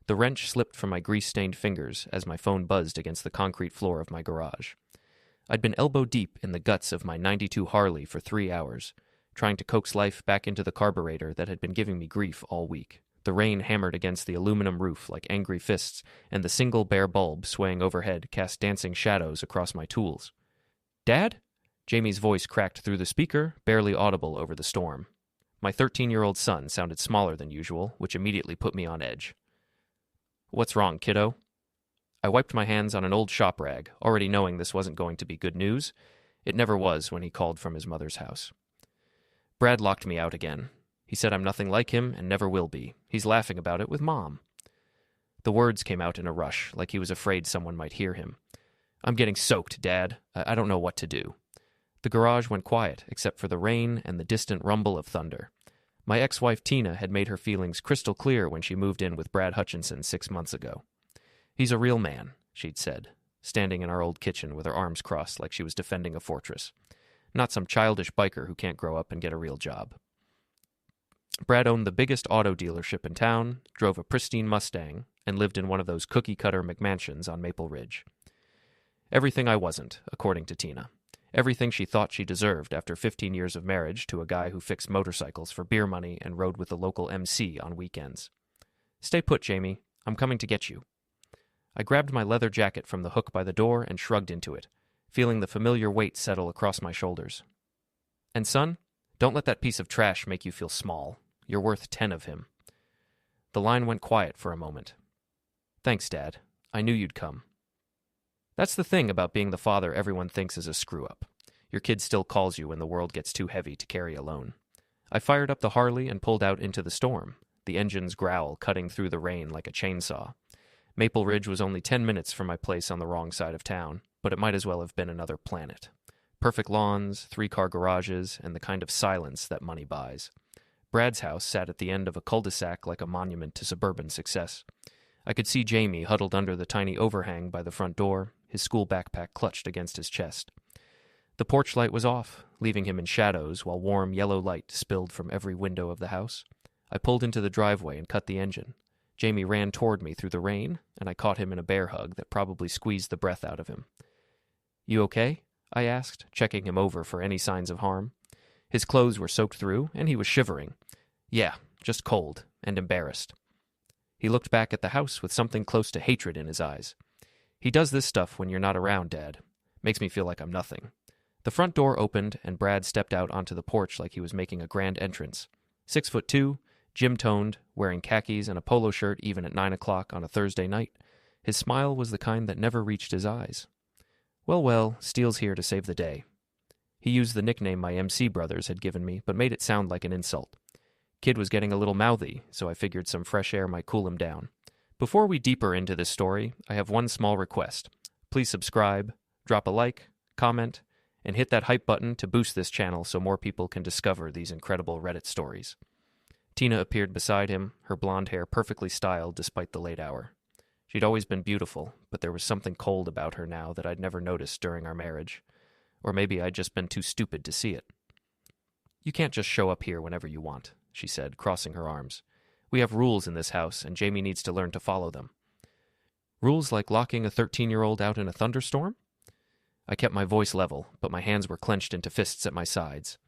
The wrench slipped from my grease-stained fingers as my phone buzzed against the concrete floor of my garage. I'd been elbow-deep in the guts of my '92 Harley for 3 hours, trying to coax life back into the carburetor that had been giving me grief all week. The rain hammered against the aluminum roof like angry fists, and the single bare bulb swaying overhead cast dancing shadows across my tools. "Dad?" Jamie's voice cracked through the speaker, barely audible over the storm. My 13-year-old son sounded smaller than usual, which immediately put me on edge. "What's wrong, kiddo?" I wiped my hands on an old shop rag, already knowing this wasn't going to be good news. It never was when he called from his mother's house. Brad locked me out again. He said I'm nothing like him and never will be. He's laughing about it with Mom. The words came out in a rush, like he was afraid someone might hear him. "I'm getting soaked, Dad. I don't know what to do." The garage went quiet, except for the rain and the distant rumble of thunder. My ex-wife Tina had made her feelings crystal clear when she moved in with Brad Hutchinson 6 months ago. "He's a real man," she'd said, standing in our old kitchen with her arms crossed like she was defending a fortress. "Not some childish biker who can't grow up and get a real job." Brad owned the biggest auto dealership in town, drove a pristine Mustang, and lived in one of those cookie-cutter McMansions on Maple Ridge. Everything I wasn't, according to Tina. Everything she thought she deserved after 15 years of marriage to a guy who fixed motorcycles for beer money and rode with the local MC on weekends. "Stay put, Jamie. I'm coming to get you." I grabbed my leather jacket from the hook by the door and shrugged into it, feeling the familiar weight settle across my shoulders. "And son, don't let that piece of trash make you feel small. You're worth 10 of him." The line went quiet for a moment. "Thanks, Dad. I knew you'd come." That's the thing about being the father everyone thinks is a screw-up. Your kid still calls you when the world gets too heavy to carry alone. I fired up the Harley and pulled out into the storm, the engine's growl cutting through the rain like a chainsaw. Maple Ridge was only 10 minutes from my place on the wrong side of town, but it might as well have been another planet. Perfect lawns, 3-car garages, and the kind of silence that money buys. Brad's house sat at the end of a cul-de-sac like a monument to suburban success. I could see Jamie huddled under the tiny overhang by the front door, his school backpack clutched against his chest. The porch light was off, leaving him in shadows while warm yellow light spilled from every window of the house. I pulled into the driveway and cut the engine. Jamie ran toward me through the rain, and I caught him in a bear hug that probably squeezed the breath out of him. "You okay?" I asked, checking him over for any signs of harm. His clothes were soaked through, and he was shivering. "Yeah, just cold and embarrassed." He looked back at the house with something close to hatred in his eyes. "He does this stuff when you're not around, Dad. Makes me feel like I'm nothing." The front door opened, and Brad stepped out onto the porch like he was making a grand entrance. 6'2", gym-toned, wearing khakis and a polo shirt even at 9 o'clock on a Thursday night. His smile was the kind that never reached his eyes. Well, Steele's here to save the day." He used the nickname my MC brothers had given me, but made it sound like an insult. Kid was getting a little mouthy, so I figured some fresh air might cool him down. Before we deeper into this story, I have one small request. Please subscribe, drop a like, comment, and hit that hype button to boost this channel so more people can discover these incredible Reddit stories. Tina appeared beside him, her blonde hair perfectly styled despite the late hour. She'd always been beautiful, but there was something cold about her now that I'd never noticed during our marriage. Or maybe I'd just been too stupid to see it. "You can't just show up here whenever you want," she said, crossing her arms. "We have rules in this house, and Jamie needs to learn to follow them." "Rules like locking a 13-year-old out in a thunderstorm?" I kept my voice level, but my hands were clenched into fists at my sides.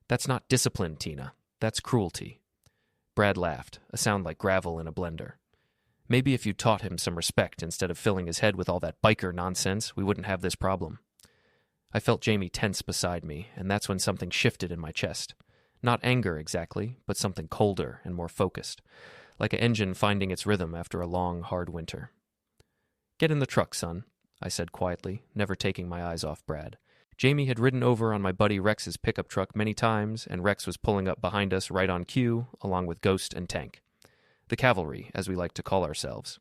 "That's not discipline, Tina. That's cruelty." Brad laughed, a sound like gravel in a blender. "Maybe if you taught him some respect instead of filling his head with all that biker nonsense, we wouldn't have this problem." I felt Jamie tense beside me, and that's when something shifted in my chest. Not anger exactly, but something colder and more focused, like an engine finding its rhythm after a long, hard winter. "Get in the truck, son," I said quietly, never taking my eyes off Brad. Jamie had ridden over on my buddy Rex's pickup truck many times, and Rex was pulling up behind us right on cue, along with Ghost and Tank. The cavalry, as we like to call ourselves.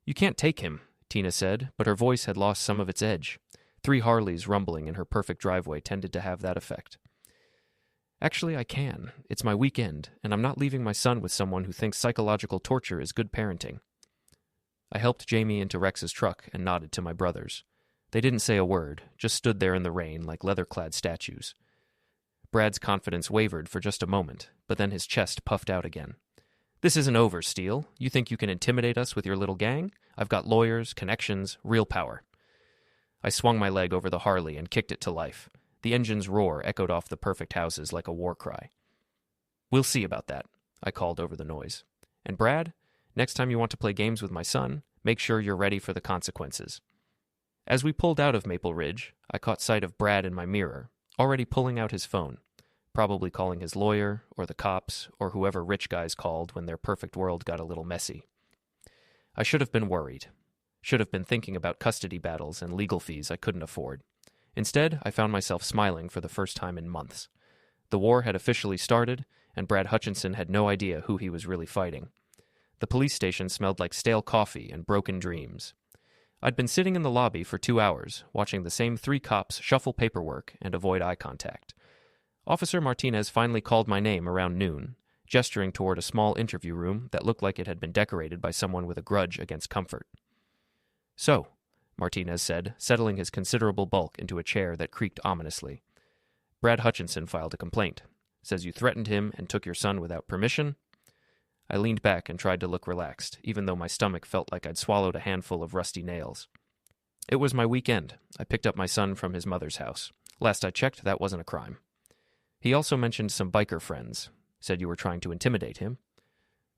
"You can't take him," Tina said, but her voice had lost some of its edge. 3 Harleys rumbling in her perfect driveway tended to have that effect. "Actually, I can. It's my weekend, and I'm not leaving my son with someone who thinks psychological torture is good parenting." I helped Jamie into Rex's truck and nodded to my brothers. They didn't say a word, just stood there in the rain like leather-clad statues. Brad's confidence wavered for just a moment, but then his chest puffed out again. This isn't over, Steele. You think you can intimidate us with your little gang? I've got lawyers, connections, real power. I swung my leg over the Harley and kicked it to life. The engine's roar echoed off the perfect houses like a war cry. We'll see about that, I called over the noise. And Brad, next time you want to play games with my son, make sure you're ready for the consequences. As we pulled out of Maple Ridge, I caught sight of Brad in my mirror, already pulling out his phone, probably calling his lawyer or the cops or whoever rich guys called when their perfect world got a little messy. I should have been worried. Should have been thinking about custody battles and legal fees I couldn't afford. Instead, I found myself smiling for the first time in months. The war had officially started, and Brad Hutchinson had no idea who he was really fighting. The police station smelled like stale coffee and broken dreams. I'd been sitting in the lobby for 2 hours, watching the same 3 cops shuffle paperwork and avoid eye contact. Officer Martinez finally called my name around noon, gesturing toward a small interview room that looked like it had been decorated by someone with a grudge against comfort. So, Martinez said, settling his considerable bulk into a chair that creaked ominously. Brad Hutchinson filed a complaint. Says you threatened him and took your son without permission. I leaned back and tried to look relaxed, even though my stomach felt like I'd swallowed a handful of rusty nails. It was my weekend. I picked up my son from his mother's house. Last I checked, that wasn't a crime. He also mentioned some biker friends. Said you were trying to intimidate him.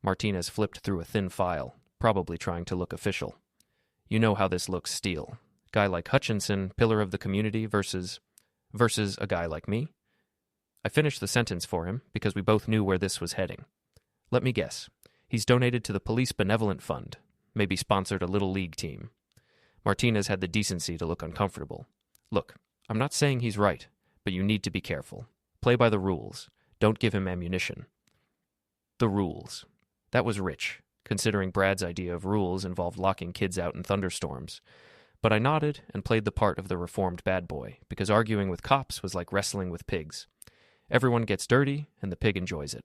Martinez flipped through a thin file, probably trying to look official. You know how this looks, Steele. Guy like Hutchinson, pillar of the community, versus a guy like me? I finished the sentence for him because we both knew where this was heading. Let me guess. He's donated to the Police Benevolent Fund, maybe sponsored a little league team. Martinez had the decency to look uncomfortable. Look, I'm not saying he's right, but you need to be careful. Play by the rules. Don't give him ammunition. The rules. That was rich, considering Brad's idea of rules involved locking kids out in thunderstorms. But I nodded and played the part of the reformed bad boy, because arguing with cops was like wrestling with pigs. Everyone gets dirty, and the pig enjoys it.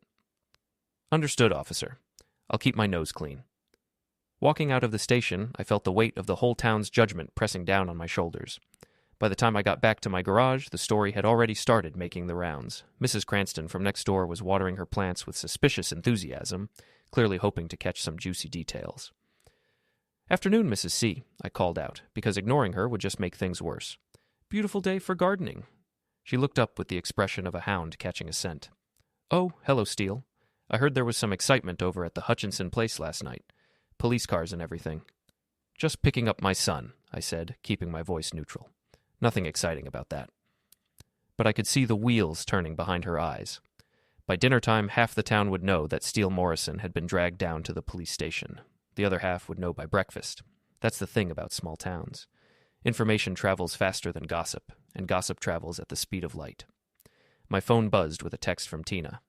Understood, officer. I'll keep my nose clean. Walking out of the station, I felt the weight of the whole town's judgment pressing down on my shoulders. By the time I got back to my garage, the story had already started making the rounds. Mrs. Cranston from next door was watering her plants with suspicious enthusiasm, clearly hoping to catch some juicy details. Afternoon, Mrs. C, I called out, because ignoring her would just make things worse. Beautiful day for gardening. She looked up with the expression of a hound catching a scent. Oh, hello, Steele. I heard there was some excitement over at the Hutchinson place last night. Police cars and everything. Just picking up my son, I said, keeping my voice neutral. Nothing exciting about that. But I could see the wheels turning behind her eyes. By dinner time, half the town would know that Steele Morrison had been dragged down to the police station. The other half would know by breakfast. That's the thing about small towns. Information travels faster than gossip, and gossip travels at the speed of light. My phone buzzed with a text from Tina.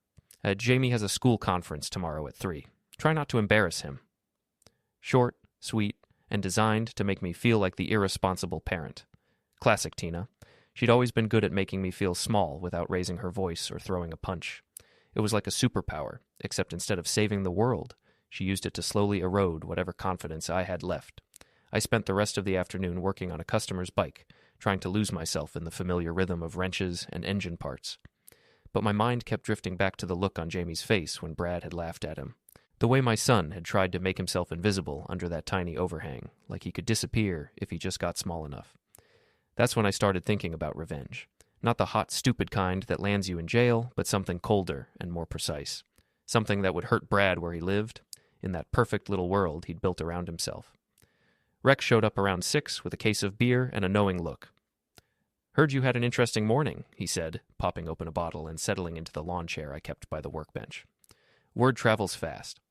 Jamie has a school conference tomorrow at 3. Try not to embarrass him. Short, sweet, and designed to make me feel like the irresponsible parent. Classic Tina. She'd always been good at making me feel small without raising her voice or throwing a punch. It was like a superpower, except instead of saving the world, she used it to slowly erode whatever confidence I had left. I spent the rest of the afternoon working on a customer's bike, trying to lose myself in the familiar rhythm of wrenches and engine parts. But my mind kept drifting back to the look on Jamie's face when Brad had laughed at him. The way my son had tried to make himself invisible under that tiny overhang, like he could disappear if he just got small enough. That's when I started thinking about revenge. Not the hot, stupid kind that lands you in jail, but something colder and more precise. Something that would hurt Brad where he lived, in that perfect little world he'd built around himself. Rex showed up around 6 with a case of beer and a knowing look. Heard you had an interesting morning, he said, popping open a bottle and settling into the lawn chair I kept by the workbench. Word travels fast.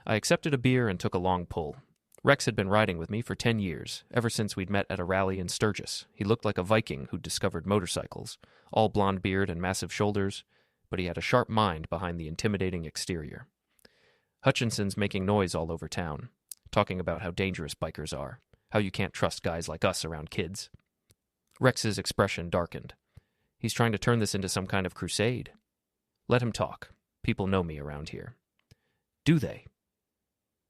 I accepted a beer and took a long pull. Rex had been riding with me for 10 years, ever since we'd met at a rally in Sturgis. He looked like a Viking who'd discovered motorcycles, all blonde beard and massive shoulders, but he had a sharp mind behind the intimidating exterior. Hutchinson's making noise all over town, talking about how dangerous bikers are, how you can't trust guys like us around kids. Rex's expression darkened. He's trying to turn this into some kind of crusade. Let him talk. People know me around here. Do they?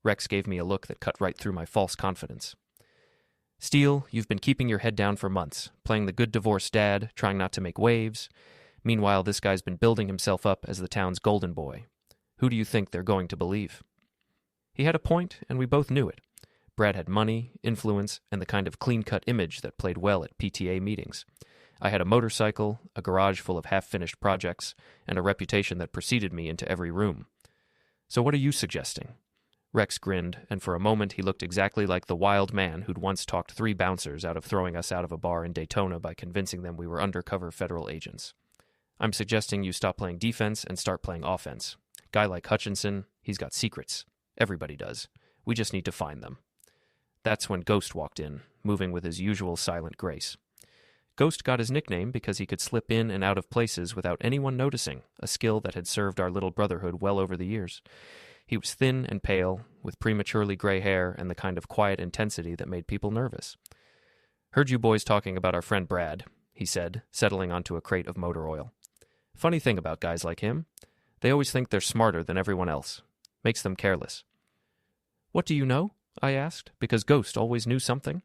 Rex gave me a look that cut right through my false confidence. Steele, you've been keeping your head down for months, playing the good divorced dad, trying not to make waves. Meanwhile, this guy's been building himself up as the town's golden boy. Who do you think they're going to believe? He had a point, and we both knew it. Brad had money, influence, and the kind of clean-cut image that played well at PTA meetings. I had a motorcycle, a garage full of half-finished projects, and a reputation that preceded me into every room. So what are you suggesting? Rex grinned, and for a moment he looked exactly like the wild man who'd once talked 3 bouncers out of throwing us out of a bar in Daytona by convincing them we were undercover federal agents. I'm suggesting you stop playing defense and start playing offense. Guy like Hutchinson, he's got secrets. Everybody does. We just need to find them. That's when Ghost walked in, moving with his usual silent grace. Ghost got his nickname because he could slip in and out of places without anyone noticing, a skill that had served our little brotherhood well over the years. He was thin and pale, with prematurely gray hair and the kind of quiet intensity that made people nervous. "Heard you boys talking about our friend Brad," he said, settling onto a crate of motor oil. "Funny thing about guys like him, they always think they're smarter than everyone else. Makes them careless." "What do you know?" I asked, because Ghost always knew something.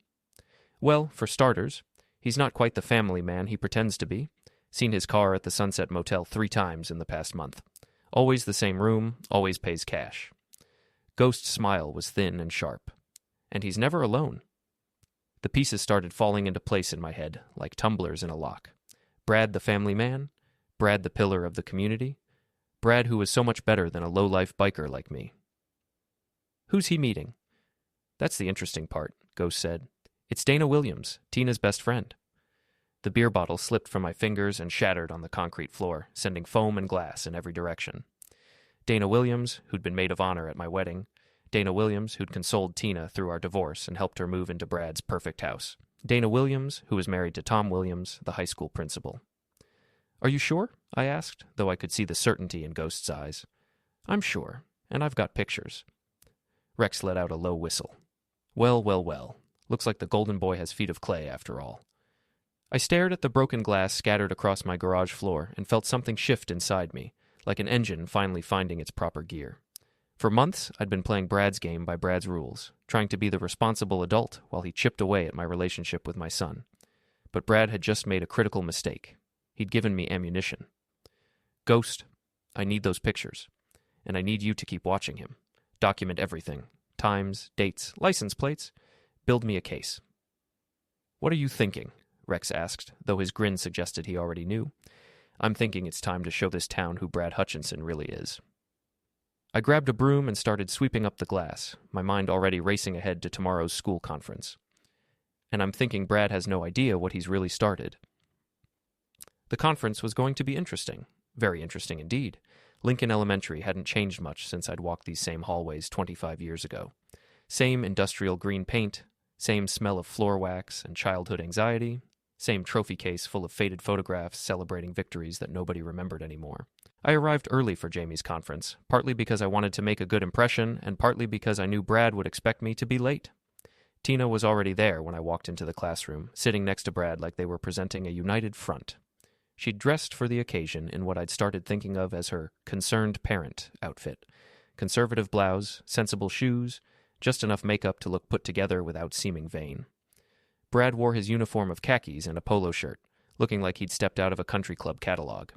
"Well, for starters, he's not quite the family man he pretends to be. Seen his car at the Sunset Motel 3 times in the past month. Always the same room, always pays cash." Ghost's smile was thin and sharp. "And he's never alone." The pieces started falling into place in my head, like tumblers in a lock. Brad the family man, Brad the pillar of the community, Brad who was so much better than a low-life biker like me. "Who's he meeting?" "That's the interesting part," Ghost said. "It's Dana Williams, Tina's best friend." The beer bottle slipped from my fingers and shattered on the concrete floor, sending foam and glass in every direction. Dana Williams, who'd been maid of honor at my wedding. Dana Williams, who'd consoled Tina through our divorce and helped her move into Brad's perfect house. Dana Williams, who was married to Tom Williams, the high school principal. "Are you sure?" I asked, though I could see the certainty in Ghost's eyes. "I'm sure, and I've got pictures." Rex let out a low whistle. "Well, well, well. Looks like the golden boy has feet of clay after all." I stared at the broken glass scattered across my garage floor and felt something shift inside me, like an engine finally finding its proper gear. For months, I'd been playing Brad's game by Brad's rules, trying to be the responsible adult while he chipped away at my relationship with my son. But Brad had just made a critical mistake. He'd given me ammunition. "Ghost, I need those pictures, and I need you to keep watching him. Document everything. Times, dates, license plates. Build me a case." "What are you thinking?" Rex asked, though his grin suggested he already knew. "I'm thinking it's time to show this town who Brad Hutchinson really is." I grabbed a broom and started sweeping up the glass, my mind already racing ahead to tomorrow's school conference. And I'm thinking Brad has no idea what he's really started. The conference was going to be interesting. Very interesting indeed. Lincoln Elementary hadn't changed much since I'd walked these same hallways 25 years ago. Same industrial green paint, same smell of floor wax and childhood anxiety, same trophy case full of faded photographs celebrating victories that nobody remembered anymore. I arrived early for Jamie's conference, partly because I wanted to make a good impression and partly because I knew Brad would expect me to be late. Tina was already there when I walked into the classroom, sitting next to Brad like they were presenting a united front. She'd dressed for the occasion in what I'd started thinking of as her concerned parent outfit. Conservative blouse, sensible shoes, just enough makeup to look put together without seeming vain. Brad wore his uniform of khakis and a polo shirt, looking like he'd stepped out of a country club catalog.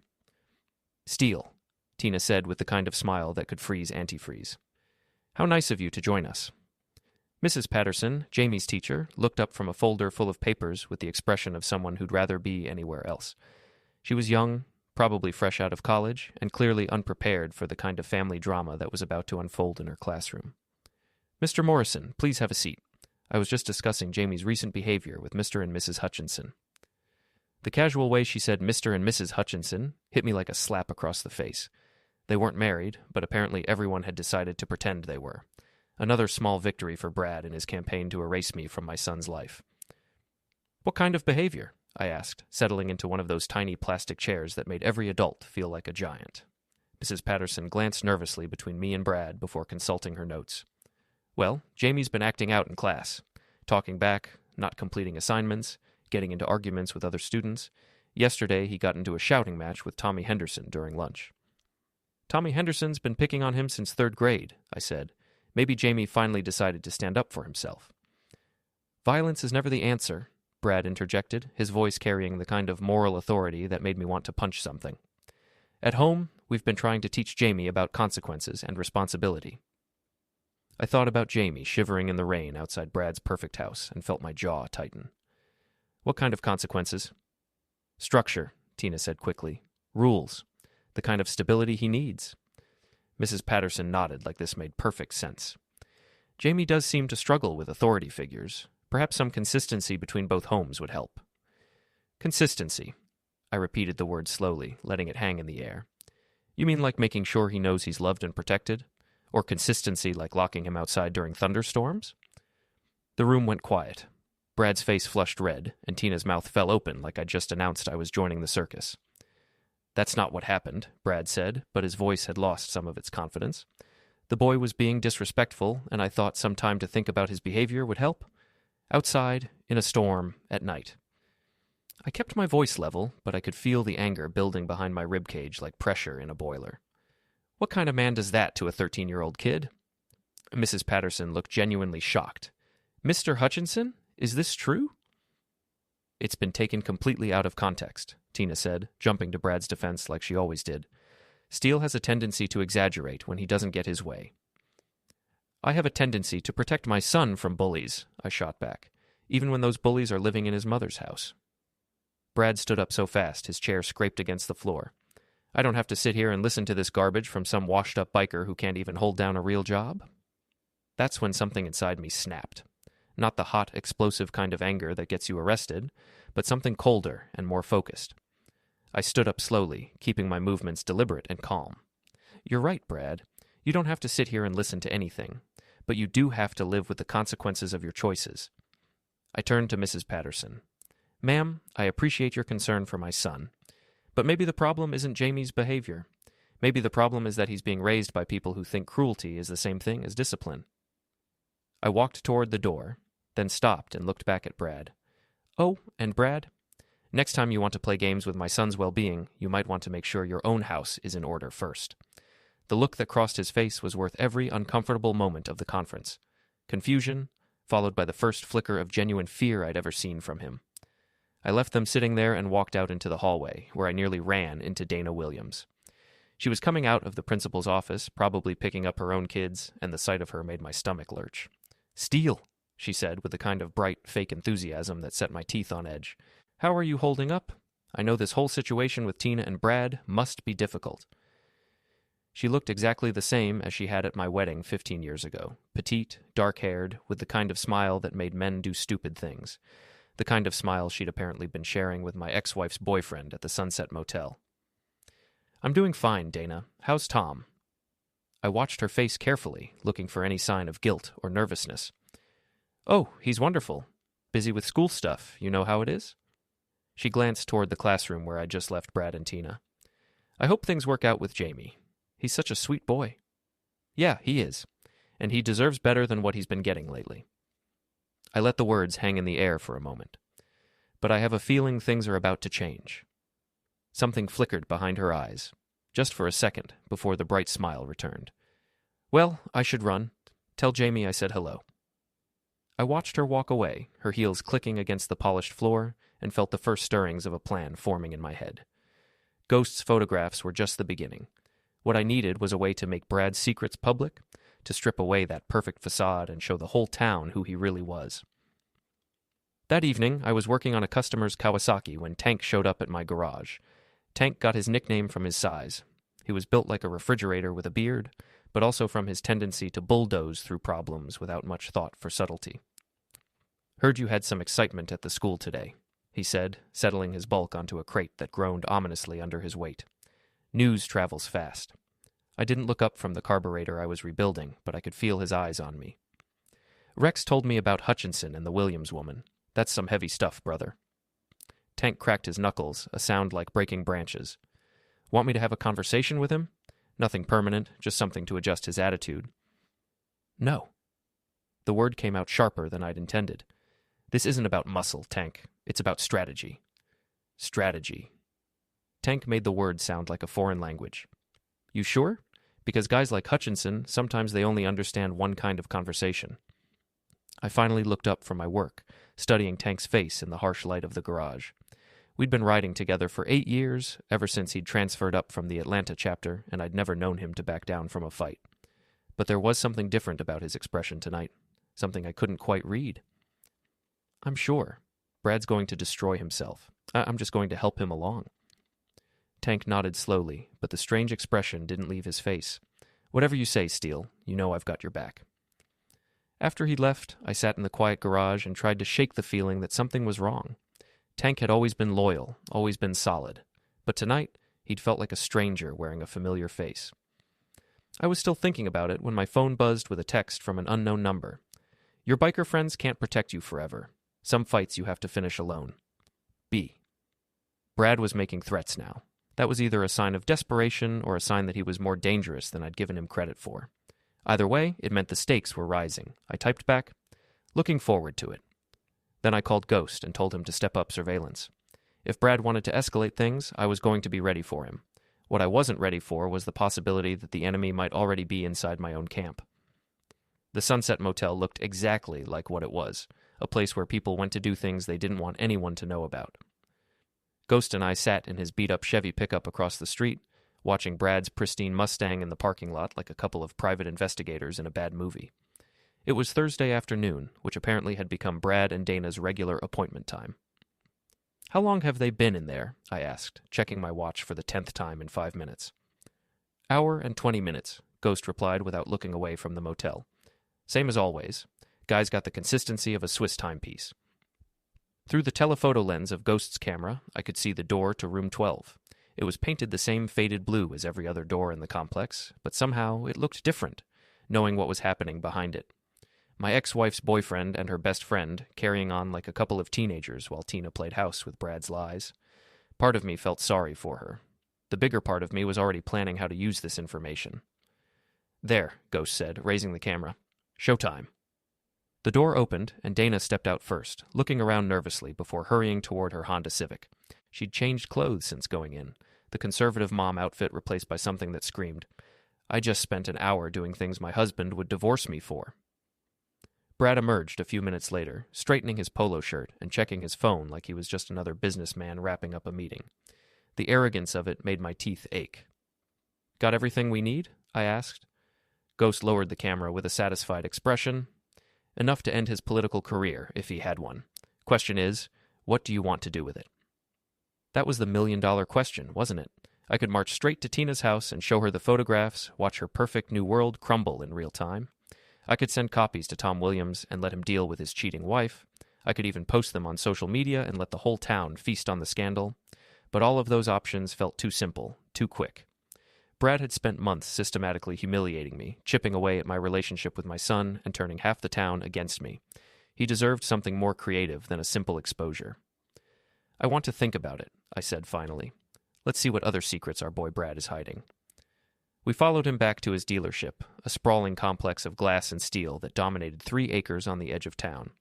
"Steele," Tina said with the kind of smile that could freeze antifreeze. "How nice of you to join us." Mrs. Patterson, Jamie's teacher, looked up from a folder full of papers with the expression of someone who'd rather be anywhere else. She was young, probably fresh out of college, and clearly unprepared for the kind of family drama that was about to unfold in her classroom. "Mr. Morrison, please have a seat. I was just discussing Jamie's recent behavior with Mr. and Mrs. Hutchinson." The casual way she said Mr. and Mrs. Hutchinson hit me like a slap across the face. They weren't married, but apparently everyone had decided to pretend they were. Another small victory for Brad in his campaign to erase me from my son's life. "What kind of behavior?" I asked, settling into one of those tiny plastic chairs that made every adult feel like a giant. Mrs. Patterson glanced nervously between me and Brad before consulting her notes. "Well, Jamie's been acting out in class. Talking back, not completing assignments, getting into arguments with other students. Yesterday, he got into a shouting match with Tommy Henderson during lunch." "Tommy Henderson's been picking on him since 3rd grade, I said. Maybe Jamie finally decided to stand up for himself. "Violence is never the answer," Brad interjected, his voice carrying the kind of moral authority that made me want to punch something. At home, we've been trying to teach Jamie about consequences and responsibility. I thought about Jamie shivering in the rain outside Brad's perfect house and felt my jaw tighten. What kind of consequences? Structure, Tina said quickly. Rules. The kind of stability he needs. Mrs. Patterson nodded like this made perfect sense. Jamie does seem to struggle with authority figures. Perhaps some consistency between both homes would help. Consistency. I repeated the word slowly, letting it hang in the air. You mean like making sure he knows he's loved and protected? Or consistency like locking him outside during thunderstorms? The room went quiet. Brad's face flushed red, and Tina's mouth fell open like I'd just announced I was joining the circus. That's not what happened, Brad said, but his voice had lost some of its confidence. The boy was being disrespectful, and I thought some time to think about his behavior would help. Outside, in a storm, at night. I kept my voice level, but I could feel the anger building behind my ribcage like pressure in a boiler. What kind of man does that to a 13-year-old kid? Mrs. Patterson looked genuinely shocked. Mr. Hutchinson? Is this true? It's been taken completely out of context, Tina said, jumping to Brad's defense like she always did. Steele has a tendency to exaggerate when he doesn't get his way. I have a tendency to protect my son from bullies, I shot back, even when those bullies are living in his mother's house. Brad stood up so fast his chair scraped against the floor. I don't have to sit here and listen to this garbage from some washed-up biker who can't even hold down a real job. That's when something inside me snapped. Not the hot, explosive kind of anger that gets you arrested, but something colder and more focused. I stood up slowly, keeping my movements deliberate and calm. You're right, Brad. You don't have to sit here and listen to anything, but you do have to live with the consequences of your choices. I turned to Mrs. Patterson. Ma'am, I appreciate your concern for my son, but maybe the problem isn't Jamie's behavior. Maybe the problem is that he's being raised by people who think cruelty is the same thing as discipline. I walked toward the door, then stopped and looked back at Brad. Oh, and Brad, next time you want to play games with my son's well-being, you might want to make sure your own house is in order first. The look that crossed his face was worth every uncomfortable moment of the conference. Confusion, followed by the first flicker of genuine fear I'd ever seen from him. I left them sitting there and walked out into the hallway, where I nearly ran into Dana Williams. She was coming out of the principal's office, probably picking up her own kids, and the sight of her made my stomach lurch. Steele, she said with the kind of bright, fake enthusiasm that set my teeth on edge. How are you holding up? I know this whole situation with Tina and Brad must be difficult. She looked exactly the same as she had at my wedding 15 years ago. Petite, dark-haired, with the kind of smile that made men do stupid things. The kind of smile she'd apparently been sharing with my ex-wife's boyfriend at the Sunset Motel. I'm doing fine, Dana. How's Tom? I watched her face carefully, looking for any sign of guilt or nervousness. Oh, he's wonderful. Busy with school stuff, you know how it is? She glanced toward the classroom where I'd just left Brad and Tina. I hope things work out with Jamie. He's such a sweet boy. Yeah, he is. And he deserves better than what he's been getting lately. I let the words hang in the air for a moment. But I have a feeling things are about to change. Something flickered behind her eyes, just for a second, before the bright smile returned. Well, I should run. Tell Jamie I said hello. I watched her walk away, her heels clicking against the polished floor, and felt the first stirrings of a plan forming in my head. Ghost's photographs were just the beginning. What I needed was a way to make Brad's secrets public, to strip away that perfect facade and show the whole town who he really was. That evening, I was working on a customer's Kawasaki when Tank showed up at my garage. Tank got his nickname from his size. He was built like a refrigerator with a beard, but also from his tendency to bulldoze through problems without much thought for subtlety. Heard you had some excitement at the school today, he said, settling his bulk onto a crate that groaned ominously under his weight. News travels fast. I didn't look up from the carburetor I was rebuilding, but I could feel his eyes on me. Rex told me about Hutchinson and the Williams woman. That's some heavy stuff, brother. Tank cracked his knuckles, a sound like breaking branches. Want me to have a conversation with him? Nothing permanent, just something to adjust his attitude. No. The word came out sharper than I'd intended. This isn't about muscle, Tank. It's about strategy. Strategy. Tank made the word sound like a foreign language. You sure? Because guys like Hutchinson, sometimes they only understand one kind of conversation. I finally looked up from my work, studying Tank's face in the harsh light of the garage. We'd been riding together for 8 years, ever since he'd transferred up from the Atlanta chapter, and I'd never known him to back down from a fight. But there was something different about his expression tonight, something I couldn't quite read. I'm sure. Brad's going to destroy himself. I'm just going to help him along. Tank nodded slowly, but the strange expression didn't leave his face. Whatever you say, Steele, you know I've got your back. After he left, I sat in the quiet garage and tried to shake the feeling that something was wrong. Tank had always been loyal, always been solid, but tonight he'd felt like a stranger wearing a familiar face. I was still thinking about it when my phone buzzed with a text from an unknown number. Your biker friends can't protect you forever. Some fights you have to finish alone. B. Brad was making threats now. That was either a sign of desperation or a sign that he was more dangerous than I'd given him credit for. Either way, it meant the stakes were rising. I typed back, looking forward to it. Then I called Ghost and told him to step up surveillance. If Brad wanted to escalate things, I was going to be ready for him. What I wasn't ready for was the possibility that the enemy might already be inside my own camp. The Sunset Motel looked exactly like what it was, a place where people went to do things they didn't want anyone to know about. Ghost and I sat in his beat-up Chevy pickup across the street, watching Brad's pristine Mustang in the parking lot like a couple of private investigators in a bad movie. It was Thursday afternoon, which apparently had become Brad and Dana's regular appointment time. How long have they been in there? I asked, checking my watch for the 10th time in 5 minutes. Hour and 20 minutes, Ghost replied without looking away from the motel. Same as always. Guy's got the consistency of a Swiss timepiece. Through the telephoto lens of Ghost's camera, I could see the door to room 12. It was painted the same faded blue as every other door in the complex, but somehow it looked different, knowing what was happening behind it. My ex-wife's boyfriend and her best friend carrying on like a couple of teenagers while Tina played house with Brad's lies. Part of me felt sorry for her. The bigger part of me was already planning how to use this information. There, Ghost said, raising the camera. Showtime. The door opened, and Dana stepped out first, looking around nervously before hurrying toward her Honda Civic. She'd changed clothes since going in, the conservative mom outfit replaced by something that screamed, I just spent an hour doing things my husband would divorce me for. Brad emerged a few minutes later, straightening his polo shirt and checking his phone like he was just another businessman wrapping up a meeting. The arrogance of it made my teeth ache. Got everything we need? I asked. Ghost lowered the camera with a satisfied expression. Enough to end his political career, if he had one. Question is, what do you want to do with it? That was the million-dollar question, wasn't it? I could march straight to Tina's house and show her the photographs, watch her perfect new world crumble in real time. I could send copies to Tom Williams and let him deal with his cheating wife. I could even post them on social media and let the whole town feast on the scandal. But all of those options felt too simple, too quick. Brad had spent months systematically humiliating me, chipping away at my relationship with my son and turning half the town against me. He deserved something more creative than a simple exposure. I want to think about it, I said finally. Let's see what other secrets our boy Brad is hiding. We followed him back to his dealership, a sprawling complex of glass and steel that dominated 3 acres on the edge of town.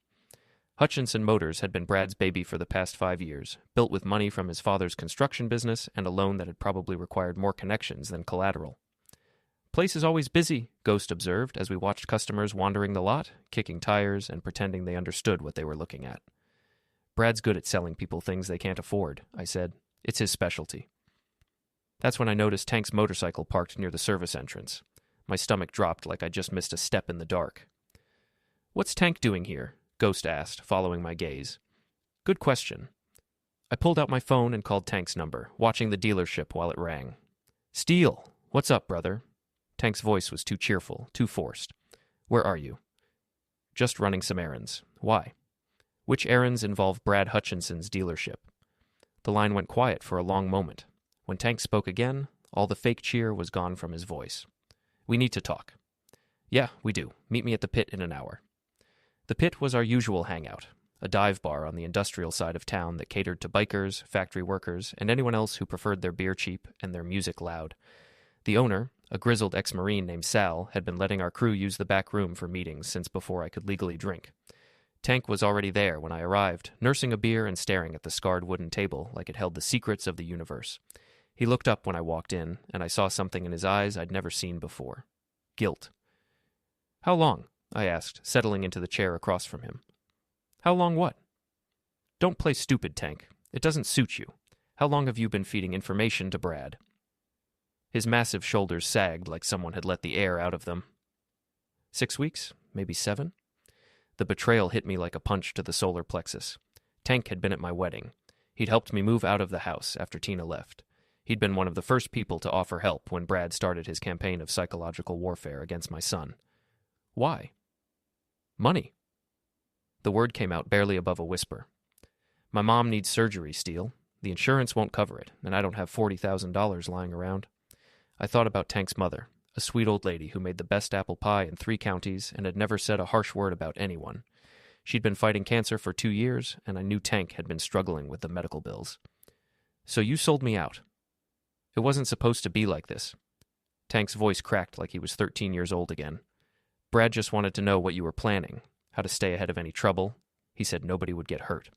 Hutchinson Motors had been Brad's baby for the past 5 years, built with money from his father's construction business and a loan that had probably required more connections than collateral. Place is always busy, Ghost observed as we watched customers wandering the lot, kicking tires and pretending they understood what they were looking at. Brad's good at selling people things they can't afford, I said. It's his specialty. That's when I noticed Tank's motorcycle parked near the service entrance. My stomach dropped like I just missed a step in the dark. What's Tank doing here? Ghost asked, following my gaze. Good question. I pulled out my phone and called Tank's number, watching the dealership while it rang. Steele, what's up, brother? Tank's voice was too cheerful, too forced. Where are you? Just running some errands. Why? Which errands involve Brad Hutchinson's dealership? The line went quiet for a long moment. When Tank spoke again, all the fake cheer was gone from his voice. We need to talk. Yeah, we do. Meet me at the Pit in an hour. The Pit was our usual hangout, a dive bar on the industrial side of town that catered to bikers, factory workers, and anyone else who preferred their beer cheap and their music loud. The owner, a grizzled ex-Marine named Sal, had been letting our crew use the back room for meetings since before I could legally drink. Tank was already there when I arrived, nursing a beer and staring at the scarred wooden table like it held the secrets of the universe. He looked up when I walked in, and I saw something in his eyes I'd never seen before. Guilt. How long? I asked, settling into the chair across from him. How long what? Don't play stupid, Tank. It doesn't suit you. How long have you been feeding information to Brad? His massive shoulders sagged like someone had let the air out of them. 6 weeks? Maybe 7? The betrayal hit me like a punch to the solar plexus. Tank had been at my wedding. He'd helped me move out of the house after Tina left. He'd been one of the first people to offer help when Brad started his campaign of psychological warfare against my son. Why? Money. The word came out barely above a whisper. My mom needs surgery, Steele. The insurance won't cover it, and I don't have $40,000 lying around. I thought about Tank's mother, a sweet old lady who made the best apple pie in 3 counties and had never said a harsh word about anyone. She'd been fighting cancer for 2 years, and I knew Tank had been struggling with the medical bills. So you sold me out. It wasn't supposed to be like this. Tank's voice cracked like he was 13 years old again. Brad just wanted to know what you were planning, how to stay ahead of any trouble. He said nobody would get hurt.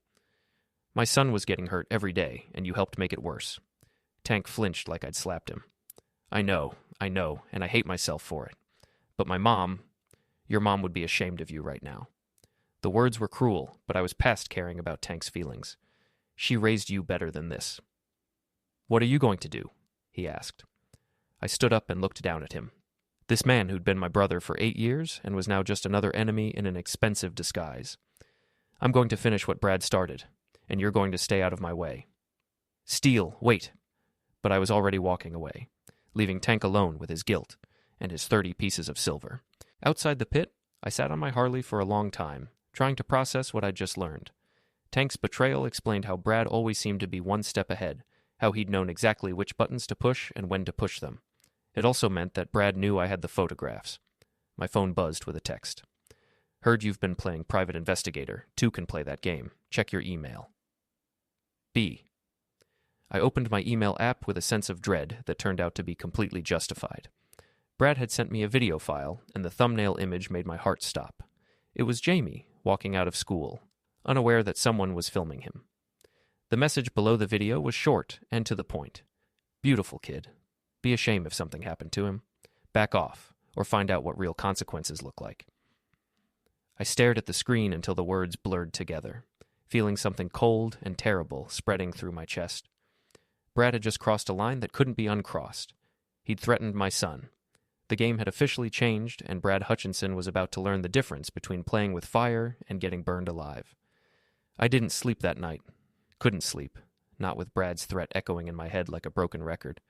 My son was getting hurt every day, and you helped make it worse. Tank flinched like I'd slapped him. I know, and I hate myself for it. But my mom, your mom would be ashamed of you right now. The words were cruel, but I was past caring about Tank's feelings. She raised you better than this. What are you going to do? He asked. I stood up and looked down at him. This man who'd been my brother for 8 years and was now just another enemy in an expensive disguise. I'm going to finish what Brad started, and you're going to stay out of my way. Steele, wait. But I was already walking away, leaving Tank alone with his guilt and his 30 pieces of silver. Outside the pit, I sat on my Harley for a long time, trying to process what I'd just learned. Tank's betrayal explained how Brad always seemed to be one step ahead, how he'd known exactly which buttons to push and when to push them. It also meant that Brad knew I had the photographs. My phone buzzed with a text. Heard you've been playing private investigator. 2 can play that game. Check your email. B. I opened my email app with a sense of dread that turned out to be completely justified. Brad had sent me a video file, and the thumbnail image made my heart stop. It was Jamie, walking out of school, unaware that someone was filming him. The message below the video was short and to the point. Beautiful kid. Be ashamed if something happened to him. Back off, or find out what real consequences look like. I stared at the screen until the words blurred together, feeling something cold and terrible spreading through my chest. Brad had just crossed a line that couldn't be uncrossed. He'd threatened my son. The game had officially changed, and Brad Hutchinson was about to learn the difference between playing with fire and getting burned alive. I didn't sleep that night. Couldn't sleep, not with Brad's threat echoing in my head like a broken record.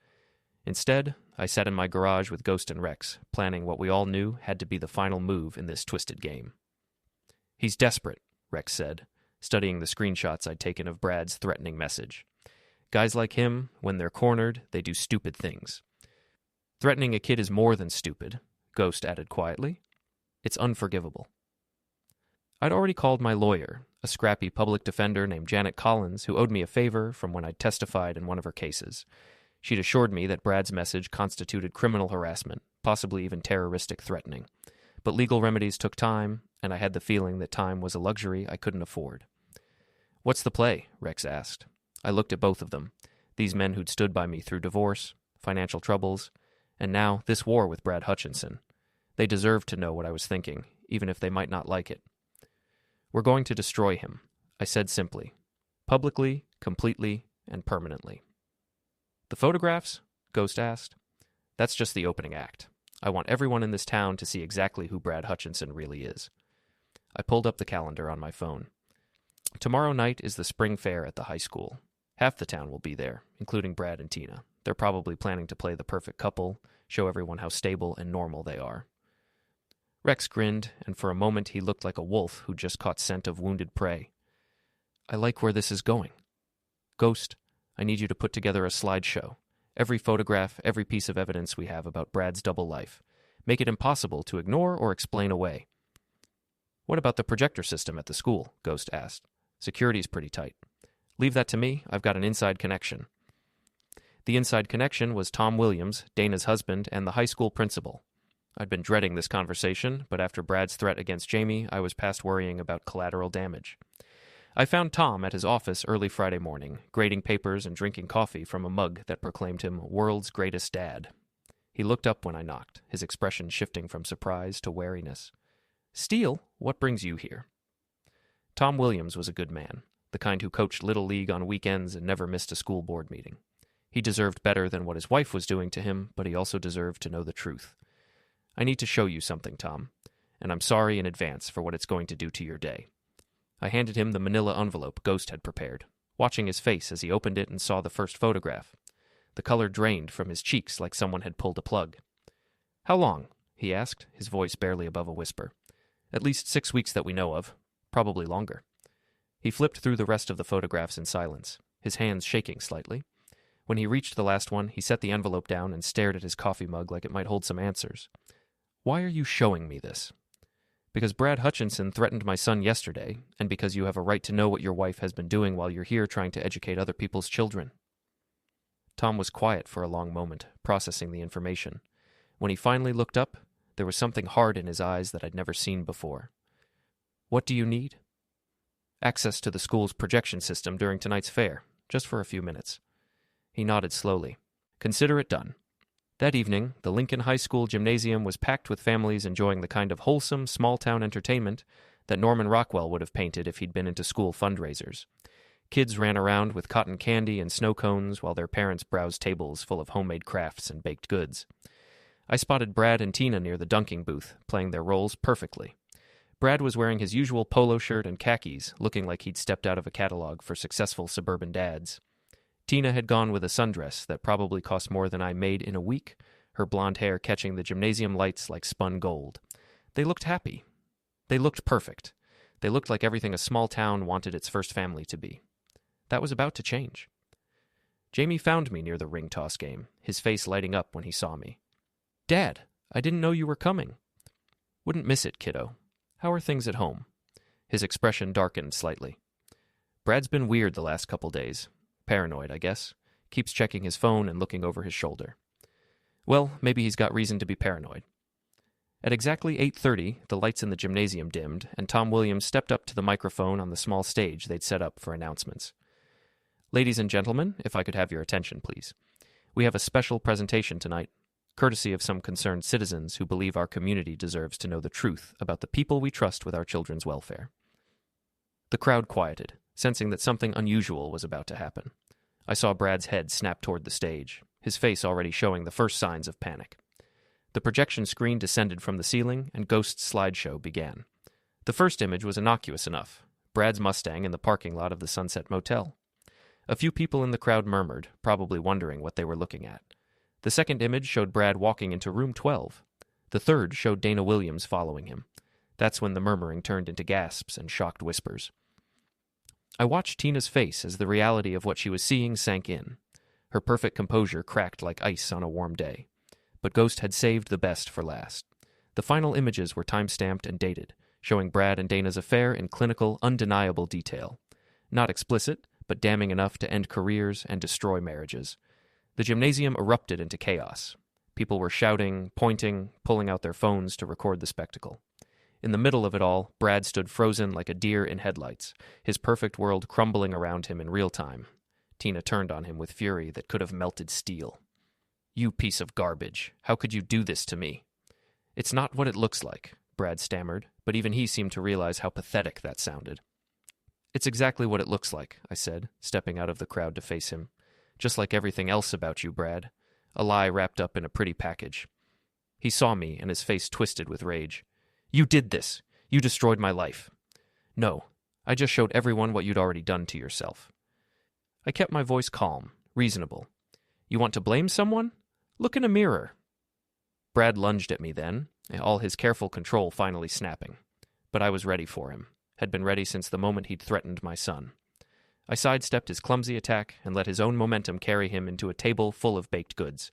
Instead, I sat in my garage with Ghost and Rex, planning what we all knew had to be the final move in this twisted game. He's desperate, Rex said, studying the screenshots I'd taken of Brad's threatening message. Guys like him, when they're cornered, they do stupid things. Threatening a kid is more than stupid, Ghost added quietly. It's unforgivable. I'd already called my lawyer, a scrappy public defender named Janet Collins, who owed me a favor from when I'd testified in one of her cases. She'd assured me that Brad's message constituted criminal harassment, possibly even terroristic threatening. But legal remedies took time, and I had the feeling that time was a luxury I couldn't afford. What's the play? Rex asked. I looked at both of them, these men who'd stood by me through divorce, financial troubles, and now this war with Brad Hutchinson. They deserved to know what I was thinking, even if they might not like it. We're going to destroy him, I said simply. Publicly, completely, and permanently. The photographs? Ghost asked. That's just the opening act. I want everyone in this town to see exactly who Brad Hutchinson really is. I pulled up the calendar on my phone. Tomorrow night is the spring fair at the high school. Half the town will be there, including Brad and Tina. They're probably planning to play the perfect couple, show everyone how stable and normal they are. Rex grinned, and for a moment he looked like a wolf who just caught scent of wounded prey. I like where this is going. Ghost, I need you to put together a slideshow. Every photograph, every piece of evidence we have about Brad's double life. Make it impossible to ignore or explain away. What about the projector system at the school? Ghost asked. Security's pretty tight. Leave that to me. I've got an inside connection. The inside connection was Tom Williams, Dana's husband, and the high school principal. I'd been dreading this conversation, but after Brad's threat against Jamie, I was past worrying about collateral damage. I found Tom at his office early Friday morning, grading papers and drinking coffee from a mug that proclaimed him world's greatest dad. He looked up when I knocked, his expression shifting from surprise to wariness. Steele, what brings you here? Tom Williams was a good man. the kind who coached Little League on weekends and never missed a school board meeting. He deserved better than what his wife was doing to him, but he also deserved to know the truth. I need to show you something, Tom, and I'm sorry in advance for what it's going to do to your day. I handed him the manila envelope Ghost had prepared, watching his face as he opened it and saw the first photograph. The color drained from his cheeks like someone had pulled a plug. "How long?" he asked, his voice barely above a whisper. "At least 6 weeks that we know of. Probably longer." He flipped through the rest of the photographs in silence, his hands shaking slightly. When he reached the last one, he set the envelope down and stared at his coffee mug like it might hold some answers. "Why are you showing me this?" "Because Brad Hutchinson threatened my son yesterday, and because you have a right to know what your wife has been doing while you're here trying to educate other people's children." Tom was quiet for a long moment, processing the information. When he finally looked up, there was something hard in his eyes that I'd never seen before. "What do you need?" "Access to the school's projection system during tonight's fair, just for a few minutes." He nodded slowly. "Consider it done." That evening, the Lincoln High School gymnasium was packed with families enjoying the kind of wholesome, small-town entertainment that Norman Rockwell would have painted if he'd been into school fundraisers. Kids ran around with cotton candy and snow cones while their parents browsed tables full of homemade crafts and baked goods. I spotted Brad and Tina near the dunking booth, playing their roles perfectly. Brad was wearing his usual polo shirt and khakis, looking like he'd stepped out of a catalog for successful suburban dads. Tina had gone with a sundress that probably cost more than I made in a week, her blonde hair catching the gymnasium lights like spun gold. They looked happy. They looked perfect. They looked like everything a small town wanted its first family to be. That was about to change. Jamie found me near the ring toss game, his face lighting up when he saw me. "Dad, I didn't know you were coming." "Wouldn't miss it, kiddo. How are things at home?" His expression darkened slightly. "Brad's been weird the last couple days. Paranoid, I guess. Keeps checking his phone and looking over his shoulder." "Well, maybe he's got reason to be paranoid." At exactly 8:30, the lights in the gymnasium dimmed, and Tom Williams stepped up to the microphone on the small stage they'd set up for announcements. "Ladies and gentlemen, if I could have your attention, please. We have a special presentation tonight, courtesy of some concerned citizens who believe our community deserves to know the truth about the people we trust with our children's welfare." The crowd quieted, sensing that something unusual was about to happen. I saw Brad's head snap toward the stage, his face already showing the first signs of panic. The projection screen descended from the ceiling, and Ghost's slideshow began. The first image was innocuous enough, Brad's Mustang in the parking lot of the Sunset Motel. A few people in the crowd murmured, probably wondering what they were looking at. The second image showed Brad walking into room 12. The third showed Dana Williams following him. That's when the murmuring turned into gasps and shocked whispers. I watched Tina's face as the reality of what she was seeing sank in. Her perfect composure cracked like ice on a warm day. But Ghost had saved the best for last. The final images were time-stamped and dated, showing Brad and Dana's affair in clinical, undeniable detail. Not explicit, but damning enough to end careers and destroy marriages. The gymnasium erupted into chaos. People were shouting, pointing, pulling out their phones to record the spectacle. In the middle of it all, Brad stood frozen like a deer in headlights, his perfect world crumbling around him in real time. Tina turned on him with fury that could have melted steel. "You piece of garbage. How could you do this to me?" "It's not what it looks like," Brad stammered, but even he seemed to realize how pathetic that sounded. "It's exactly what it looks like," I said, stepping out of the crowd to face him. "Just like everything else about you, Brad. A lie wrapped up in a pretty package." He saw me, and his face twisted with rage. "You did this. You destroyed my life." "No, I just showed everyone what you'd already done to yourself." I kept my voice calm, reasonable. "You want to blame someone? Look in a mirror." Brad lunged at me then, all his careful control finally snapping. But I was ready for him, had been ready since the moment he'd threatened my son. I sidestepped his clumsy attack and let his own momentum carry him into a table full of baked goods.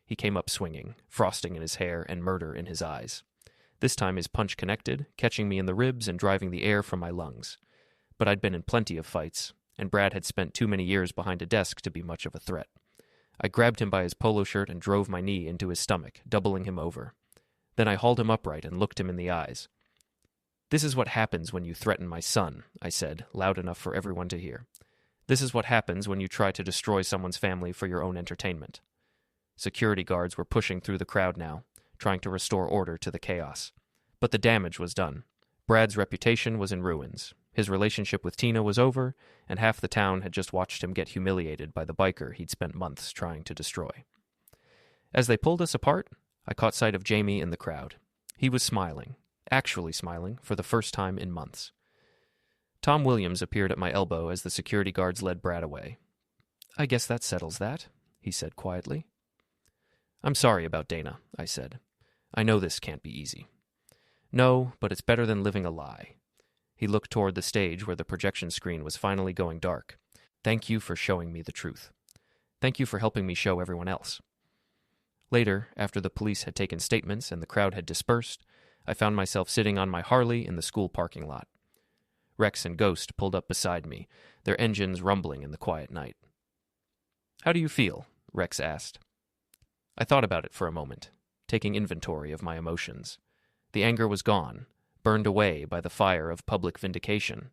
He came up swinging, frosting in his hair and murder in his eyes. This time his punch connected, catching me in the ribs and driving the air from my lungs. But I'd been in plenty of fights, and Brad had spent too many years behind a desk to be much of a threat. I grabbed him by his polo shirt and drove my knee into his stomach, doubling him over. Then I hauled him upright and looked him in the eyes. "This is what happens when you threaten my son," I said, loud enough for everyone to hear. "This is what happens when you try to destroy someone's family for your own entertainment." Security guards were pushing through the crowd now, trying to restore order to the chaos. But the damage was done. Brad's reputation was in ruins. His relationship with Tina was over, and half the town had just watched him get humiliated by the biker he'd spent months trying to destroy. As they pulled us apart, I caught sight of Jamie in the crowd. He was smiling, actually smiling, for the first time in months. Tom Williams appeared at my elbow as the security guards led Brad away. "I guess that settles that," he said quietly. "I'm sorry about Dana," I said. "I know this can't be easy." "No, but it's better than living a lie." He looked toward the stage where the projection screen was finally going dark. "Thank you for showing me the truth. Thank you for helping me show everyone else." Later, after the police had taken statements and the crowd had dispersed, I found myself sitting on my Harley in the school parking lot. Rex and Ghost pulled up beside me, their engines rumbling in the quiet night. "How do you feel?" Rex asked. I thought about it for a moment, taking inventory of my emotions. The anger was gone, burned away by the fire of public vindication.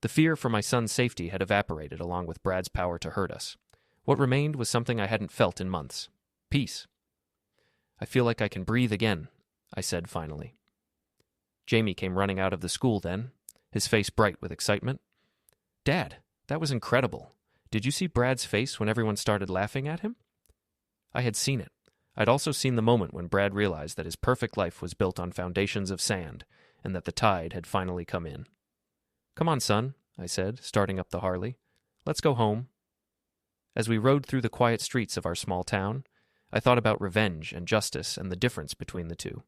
The fear for my son's safety had evaporated along with Brad's power to hurt us. What remained was something I hadn't felt in months. Peace. "I feel like I can breathe again," I said finally. Jamie came running out of the school then, his face bright with excitement. "Dad, that was incredible. Did you see Brad's face when everyone started laughing at him?" I had seen it. I'd also seen the moment when Brad realized that his perfect life was built on foundations of sand, and that the tide had finally come in. "Come on, son," I said, starting up the Harley. "Let's go home." As we rode through the quiet streets of our small town, I thought about revenge and justice and the difference between the two.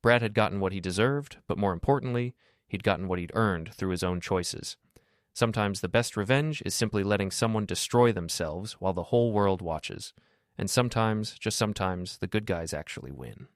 Brad had gotten what he deserved, but more importantly, he'd gotten what he'd earned through his own choices. Sometimes the best revenge is simply letting someone destroy themselves while the whole world watches. And sometimes, just sometimes, the good guys actually win.